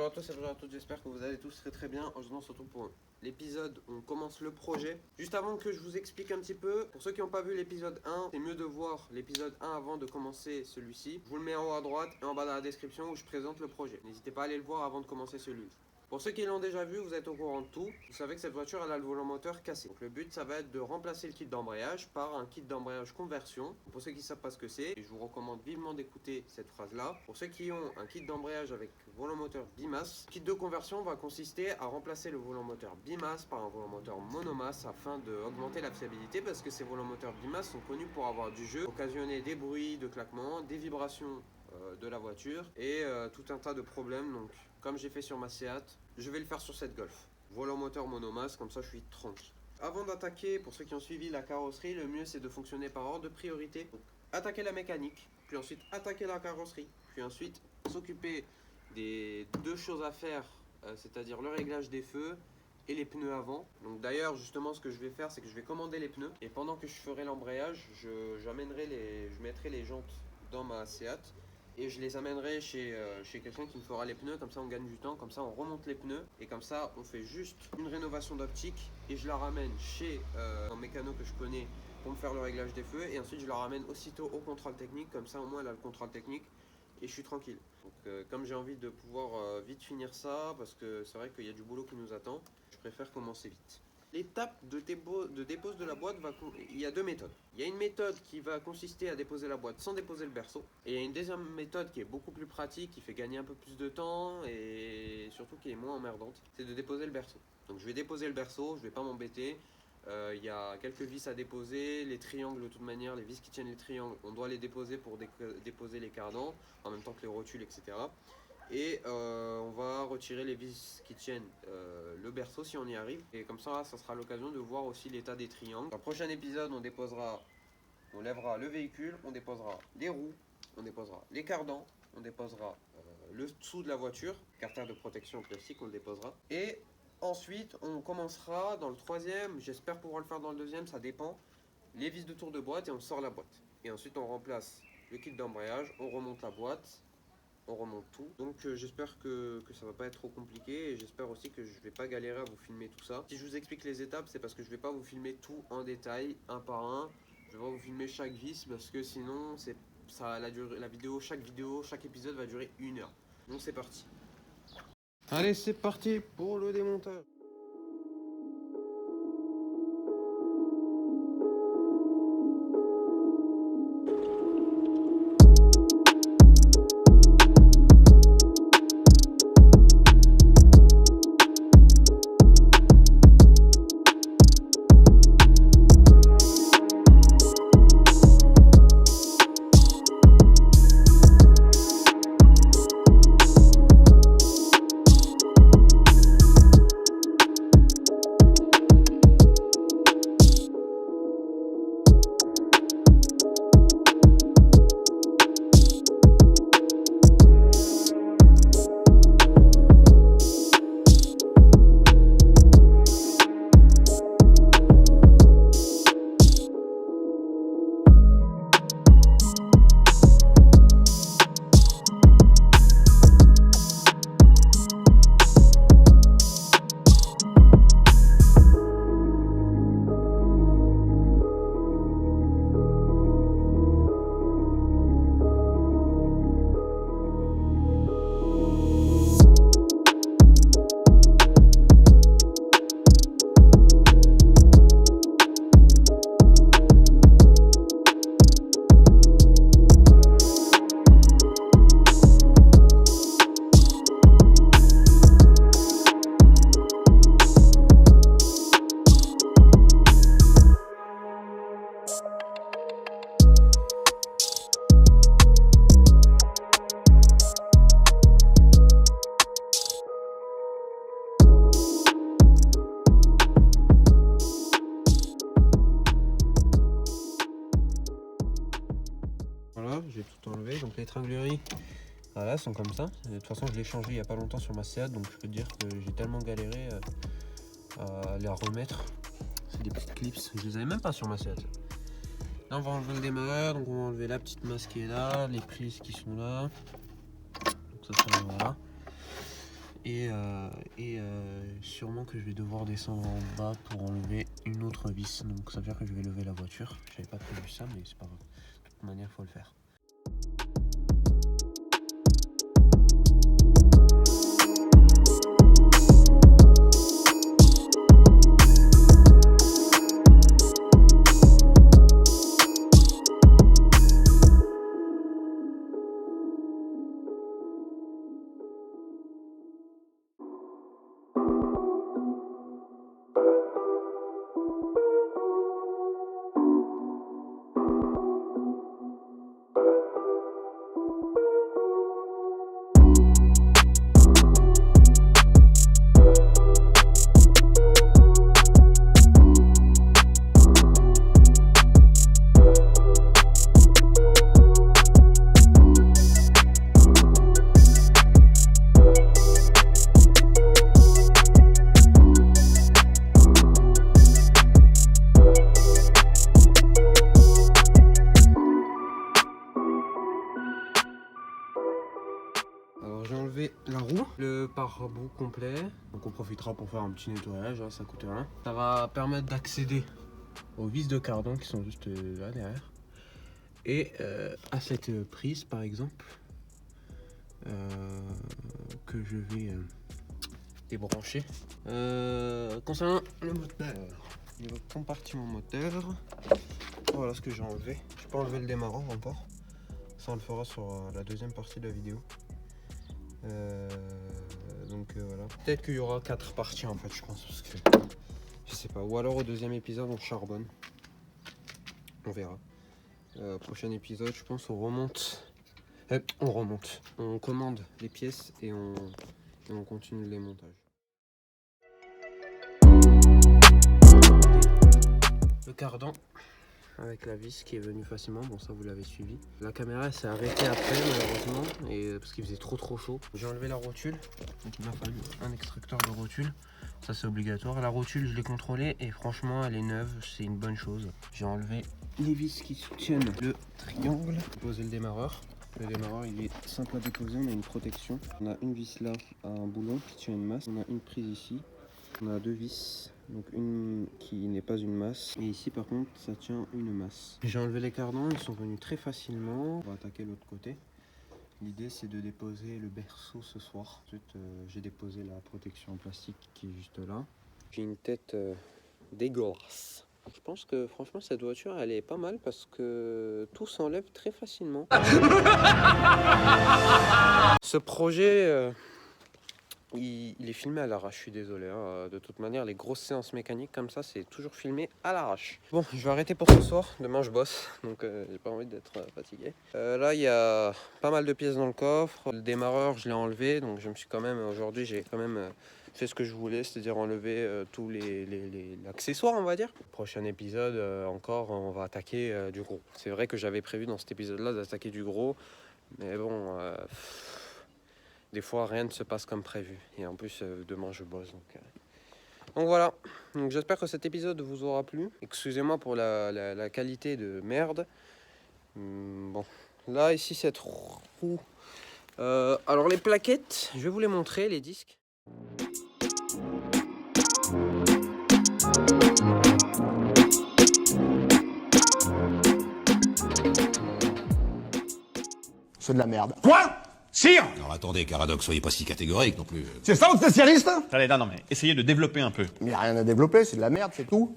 Bonjour à tous et bonjour à toutes, j'espère que vous allez tous très bien. Aujourd'hui on se retrouve pour l'épisode où on commence le projet. Juste avant que je vous explique un petit peu, pour ceux qui n'ont pas vu l'épisode 1, c'est mieux de voir l'épisode 1 avant de commencer celui-ci. Je vous le mets en haut à droite et en bas dans la description où je présente le projet. N'hésitez pas à aller le voir avant de commencer celui-ci. Pour ceux qui l'ont déjà vu, vous êtes au courant de tout. Vous savez que cette voiture elle a le volant moteur cassé. Donc le but ça va être de remplacer le kit d'embrayage par un kit d'embrayage conversion. Pour ceux qui ne savent pas ce que c'est, je vous recommande vivement d'écouter cette phrase là. Pour ceux qui ont un kit d'embrayage avec volant moteur bimasse, le kit de conversion va consister à remplacer le volant moteur bimasse par un volant moteur monomasse afin d'augmenter la fiabilité, parce que ces volants moteurs bimasse sont connus pour avoir du jeu, occasionner des bruits de claquements, des vibrations de la voiture et tout un tas de problèmes. Donc comme j'ai fait sur ma Seat, je vais le faire sur cette Golf. Volant moteur monomasse, comme ça je suis tranquille. Avant d'attaquer, pour ceux qui ont suivi la carrosserie, le mieux c'est de fonctionner par ordre de priorité. Donc, attaquer la mécanique, puis ensuite attaquer la carrosserie, puis ensuite s'occuper des deux choses à faire, c'est-à-dire le réglage des feux et les pneus avant. Donc d'ailleurs justement ce que je vais faire, c'est que je vais commander les pneus et pendant que je ferai l'embrayage, je mettrai les jantes dans ma Seat et je les amènerai chez quelqu'un qui me fera les pneus. Comme ça on gagne du temps, comme ça on remonte les pneus et comme ça on fait juste une rénovation d'optique et je la ramène chez un mécano que je connais pour me faire le réglage des feux, et ensuite je la ramène aussitôt au contrôle technique. Comme ça au moins elle a le contrôle technique et je suis tranquille. Donc comme j'ai envie de pouvoir vite finir ça, parce que c'est vrai qu'il y a du boulot qui nous attend, je préfère commencer vite. L'étape de dépose de la boîte, il y a deux méthodes. Il y a une méthode qui va consister à déposer la boîte sans déposer le berceau. Et il y a une deuxième méthode qui est beaucoup plus pratique, qui fait gagner un peu plus de temps et surtout qui est moins emmerdante. C'est de déposer le berceau. Donc je vais déposer le berceau, je ne vais pas m'embêter. Il y a quelques vis à déposer, les triangles de toute manière, les vis qui tiennent les triangles, on doit les déposer pour déposer les cardans, en même temps que les rotules, etc. Et on va retirer les vis qui tiennent le berceau si on y arrive. Et comme ça sera l'occasion de voir aussi l'état des triangles. Dans le prochain épisode, on lèvera le véhicule, on déposera les roues, on déposera les cardans, on déposera le dessous de la voiture, carter de protection en plastique, on le déposera. Et ensuite, on commencera dans le troisième, j'espère pouvoir le faire dans le deuxième, ça dépend, les vis de tour de boîte, et on sort la boîte. Et ensuite, on remplace le kit d'embrayage, on remonte la boîte, on remonte tout. Donc j'espère que ça va pas être trop compliqué, et j'espère aussi que je vais pas galérer à vous filmer tout ça. Si je vous explique les étapes, c'est parce que je vais pas vous filmer tout en détail, un par un. Je vais pas vous filmer chaque vis, parce que sinon chaque épisode va durer 1 heure. Donc c'est parti. Allez, c'est parti pour le démontage. Voilà, j'ai tout enlevé. Donc les tringleries, voilà, sont comme ça. De toute façon, je l'ai changé il n'y a pas longtemps sur ma Seat, donc je peux te dire que j'ai tellement galéré à les remettre. C'est des petites clips, je les avais même pas sur ma Seat. Là, on va enlever le démarreur, donc on va enlever la petite masse qui est là, les prises qui sont là. Donc ça, voilà. sûrement que je vais devoir descendre en bas pour enlever une autre vis. Donc ça veut dire que je vais lever la voiture. J'avais pas prévu ça, mais c'est pas grave. De toute manière, il faut le faire. Alors j'ai enlevé la roue, le pare-boue complet, donc on profitera pour faire un petit nettoyage, hein, ça coûte rien. Ça va permettre d'accéder aux vis de cardan qui sont juste là derrière et à cette prise par exemple que je vais débrancher. Concernant le moteur, le compartiment moteur, voilà ce que j'ai enlevé. Je peux enlever le démarreur encore, ça on le fera sur la deuxième partie de la vidéo. Voilà, peut-être qu'il y aura 4 parties en fait, je pense, parce que je sais pas, ou alors au deuxième épisode on charbonne, on verra. Prochain épisode, je pense on remonte, on commande les pièces et on continue les montages. Le cardan avec la vis qui est venue facilement, bon ça vous l'avez suivi. La caméra s'est arrêtée après malheureusement, et parce qu'il faisait trop chaud. J'ai enlevé la rotule, donc il m'a fallu un extracteur de rotule, ça c'est obligatoire. La rotule je l'ai contrôlée et franchement elle est neuve, c'est une bonne chose. J'ai enlevé les vis qui soutiennent le triangle, j'ai posé le démarreur. Le démarreur il est simple à déposer, on a une protection. On a une vis là à un boulon qui tient une masse, on a une prise ici, on a 2 vis. Donc une qui n'est pas une masse, et ici par contre ça tient une masse. J'ai enlevé les cardans, ils sont venus très facilement. On va attaquer l'autre côté. L'idée c'est de déposer le berceau ce soir. Ensuite j'ai déposé la protection en plastique qui est juste là. J'ai une tête dégueulasse. Je pense que franchement cette voiture elle est pas mal parce que tout s'enlève très facilement. Ce projet il est filmé à l'arrache, je suis désolé, hein. De toute manière les grosses séances mécaniques comme ça c'est toujours filmé à l'arrache. Bon, je vais arrêter pour ce soir, demain je bosse, donc j'ai pas envie d'être fatigué. Là il y a pas mal de pièces dans le coffre, le démarreur je l'ai enlevé, donc je me suis quand même, aujourd'hui j'ai quand même fait ce que je voulais, c'est-à-dire enlever tous les accessoires on va dire. Prochain épisode encore on va attaquer du gros. C'est vrai que j'avais prévu dans cet épisode là d'attaquer du gros, mais bon... des fois rien ne se passe comme prévu et en plus demain je bosse donc voilà. Donc j'espère que cet épisode vous aura plu. Excusez-moi pour la qualité de merde. Bon là ici cette roue, alors les plaquettes je vais vous les montrer, les disques. C'est de la merde. Quoi? Sire! Alors attendez, Caradoc, soyez pas si catégorique non plus. C'est ça votre spécialiste? Allez, non, mais essayez de développer un peu. Il n'y a rien à développer, c'est de la merde, c'est tout.